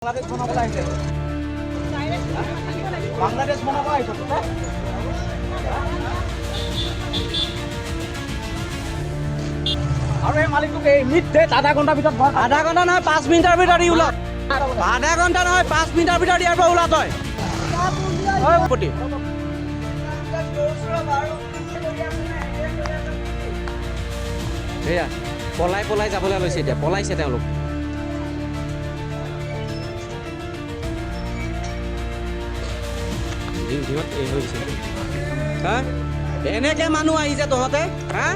বাংলাদেশ বনাবলৈ আহিছে বাংলাদেশ বনাব আহিছে আৰু এই মালিকটোক এই মিনিট আধা ঘণ্টাৰ ভিতৰত আধা ঘণ্টা নহয় 5 মিনিটৰ ভিতৰত ওলা আধা ঘণ্টা নহয় 5 মিনিটৰ ভিতৰত ইয়াৰ পৰা ওলা তই এয়া পলাই পলাই যাবলৈ লৈছে এতিয়া পলাইছে তেওঁলোক এনেকে মানুহ আহিছে তহঁতে হা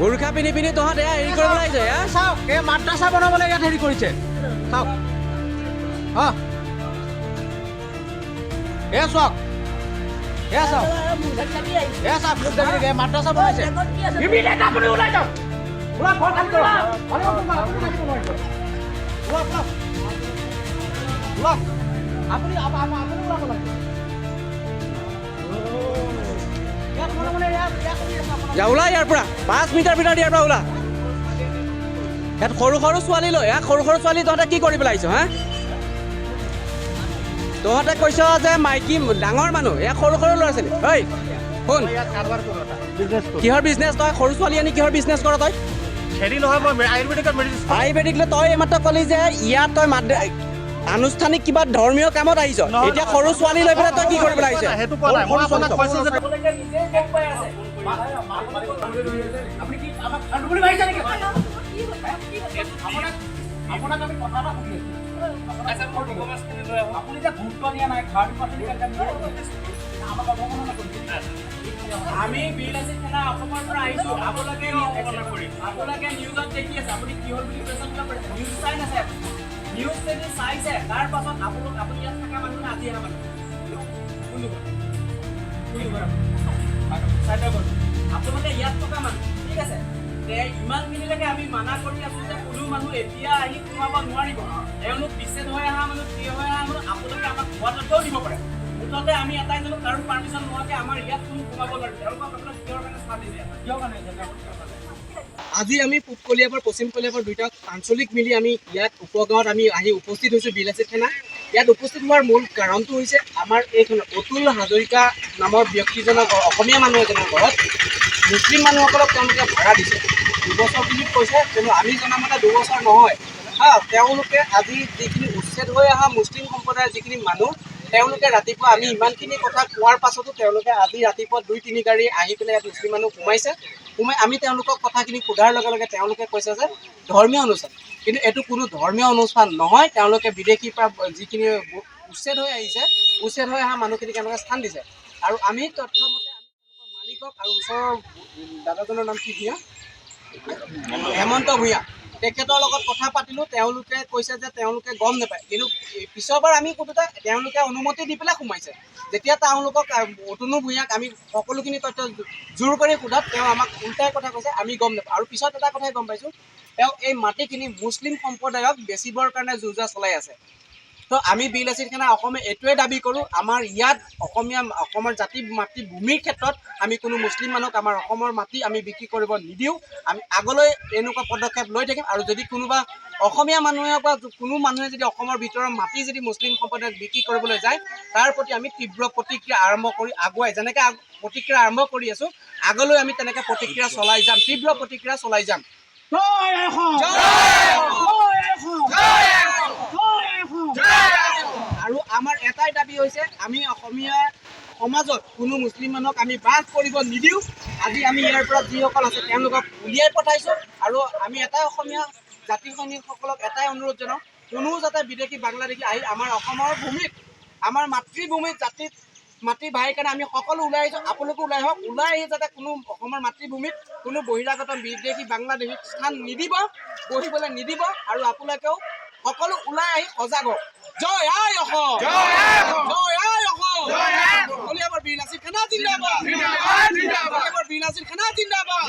গোৰ্খা পিন্ধি পিন্ধি তহঁতে হেৰি কৰিবলৈ আহিছে চাওক এই মাদ্ৰাছা বনাবলৈ ইয়াত হেৰি কৰিছে চাওক চাওক মাদ্ৰাছা বনাইছে আপুনি ওলাই যাওক আপুনি ওলাব লাগে যা ওলা ইয়াৰ পৰা 5 মিনিটৰ ভিতৰত ইয়াৰ পৰা ওলা ইয়াত সৰু সৰু ছোৱালী লৈ সৰু সৰু ছোৱালী তহঁতে কি কৰি পেলাইছ হা তহঁতে কৈছ যে মাইকী ডাঙৰ মানুহ এয়া সৰু সৰু ল'ৰা ছোৱালী ঐ শুন কিহৰ বিজনেছ তই সৰু ছোৱালী আনি কিহৰ বিজনেছ কৰ তই হেৰি নহয় মই আয়ুৰ্বেদিক লৈ তই এইমাত্ৰ ক'লি যে ইয়াত তই আনুষ্ঠানিক কিবা ধৰ্মীয় কামত আহিছ এতিয়া সৰু ছোৱালী লৈ পেলাই তই কি কৰি পেলাই আহিছ সেইটো কোৱা নাই মই আপোনাক কৈছো যে আপুনি কি আমাক খান্দু বুলি ভাবিছে নেকি আপোনাক আমি কথা এটা সুধি আছো আপুনি যে গুৰুত্ব দিয়া নাই ঘাট পাচলি আমাক অৱগণনা কৰিছে আমি বিলাসী থানা অসমৰ পৰা আহিছো আপোনালোকে নিউজত দেখি আছে আপুনি কিহৰ বুলি প্ৰেছন কৰে নিউজ চাই আছে নিউজ যদি চাইছে তাৰ পাছত আপুনি ইয়াত থকা মানুহ আজি অহা মানুহ আপোনালোকে ইয়াত থকা মানুহ ঠিক আছে ইমানখিনিলৈকে আমি মানা কৰি আছো যে কোনো মানুহ এতিয়া আহি সোমাব নোৱাৰিব এওঁলোক বিচ্ছেদ হৈ অহা মানুহ থিয় হৈ অহা মানুহ আপোনালোকে আমাক খোৱাটোও দিব পাৰে মুঠতে আমি এটাই জানো কাৰো পাৰ্মিশ্যন নোহোৱাকৈ আমাৰ ইয়াত কোনো সোমাব নোৱাৰিব তেওঁলোকক আপোনাক কিহৰ কাৰণে চাহ দিছে কিহৰ কাৰণে আজি আমি পূব কলিয়াবৰ পশ্চিম কলিয়াবৰ দুইটা আঞ্চলিক মিলি আমি ইয়াত উপগাঁৱত আমি আহি উপস্থিত হৈছোঁ বিলাসী থানা ইয়াত উপস্থিত হোৱাৰ মূল কাৰণটো হৈছে আমাৰ এইখন অতুল হাজৰিকা নামৰ ব্যক্তিজনৰ অসমীয়া মানুহ এজনৰ ঘৰত মুছলিম মানুহসকলক তেওঁলোকে ভাড়া দিছে 2 বছৰ বুলি কৈছে কিন্তু আমি জনামতে 2 বছৰ নহয় তেওঁলোকে আজি যিখিনি উচ্ছেদ হৈ অহা মুছলিম সম্প্ৰদায়ৰ যিখিনি মানুহ তেওঁলোকে ৰাতিপুৱা আমি ইমানখিনি কথা কোৱাৰ পাছতো তেওঁলোকে আজি ৰাতিপুৱা 2-3 গাড়ী আহি পেলাই ইয়াত মুছলিম মানুহ সোমাই আমি তেওঁলোকক কথাখিনি সোধাৰ লগে লগে তেওঁলোকে কৈছে যে ধৰ্মীয় অনুষ্ঠান কিন্তু এইটো কোনো ধৰ্মীয় অনুষ্ঠান নহয় তেওঁলোকে বিদেশীৰ পৰা যিখিনি উচ্ছেদ হৈ আহিছে উচ্ছেদ হৈ অহা মানুহখিনিক তেওঁলোকে স্থান দিছে আৰু আমি তথ্যমতে মালিকক আৰু ওচৰৰ দাদাজনৰ নাম কি ভূঞা হেমন্ত ভূঞা তেখেতৰ লগত কথা পাতিলোঁ তেওঁলোকে কৈছে যে তেওঁলোকে গম নাপায় কিন্তু পিছৰবাৰ আমি সোধোতে তেওঁলোকে অনুমতি দি পেলাই সোমাইছে যেতিয়া তেওঁলোকক অতনু ভূঞাক আমি সকলোখিনি তথ্য জোৰ কৰি সোধাত তেওঁ আমাক উল্টাই কথা কৈছে আমি গম নাপাওঁ আৰু পিছত এটা কথাই গম পাইছোঁ তেওঁ এই মাটিখিনি মুছলিম সম্প্ৰদায়ক বেচিবৰ কাৰণে যো-জা চলাই আছে তো আমি বিলাসী থানা অসমে এইটোৱে দাবী কৰোঁ আমাৰ ইয়াত অসমৰ জাতি মাতৃভূমিৰ ক্ষেত্ৰত আমি কোনো মুছলিম মানুহক আমাৰ অসমৰ মাটি আমি বিক্ৰী কৰিব নিদিওঁ আমি আগলৈ এনেকুৱা পদক্ষেপ লৈ থাকিম আৰু যদি কোনোবা অসমীয়া মানুহে বা কোনো মানুহে যদি অসমৰ ভিতৰৰ মাটি যদি মুছলিম সম্প্ৰদায়ক বিক্ৰী কৰিবলৈ যায় তাৰ প্ৰতি আমি তীব্ৰ প্ৰতিক্ৰিয়া আৰম্ভ কৰি আগুৱাই যেনেকৈ প্ৰতিক্ৰিয়া আৰম্ভ কৰি আছোঁ আগলৈ আমি তেনেকৈ প্ৰতিক্ৰিয়া চলাই যাম তীব্ৰ প্ৰতিক্ৰিয়া চলাই যাম আৰু আমাৰ এটাই দাবী হৈছে আমি অসমীয়া সমাজত কোনো মুছলিম মানুহক আমি বাস কৰিব নিদিওঁ আজি আমি ইয়াৰ পৰা যিসকল আছে তেওঁলোকক উলিয়াই পঠাইছোঁ আৰু আমি এটাই অসমীয়া জাতি সৈনিকসকলক এটাই অনুৰোধ জনাওঁ কোনো যাতে বিদেশী বাংলাদেশী আহি আমাৰ অসমৰ ভূমিত আমাৰ মাতৃভূমিত জাতিত মাতৃ ভাইৰ কাৰণে আমি সকলো ওলাই আহিছোঁ আপোনালোকো ওলাই আহক ওলাই আহি যাতে কোনো অসমৰ মাতৃভূমিত কোনো বহিৰাগত বিদেশী বাংলাদেশীক স্থান নিদিব বহিবলৈ নিদিব আৰু আপোনালোকেও সকলো ওলাই আহি সজাগ হওক জয় আই অসম জয় আই অসম কলিয়াবৰ বিলাসী থানা জিন্দাবাদ কলিয়াবৰ বিলাসী থানা জিন্দাবাদ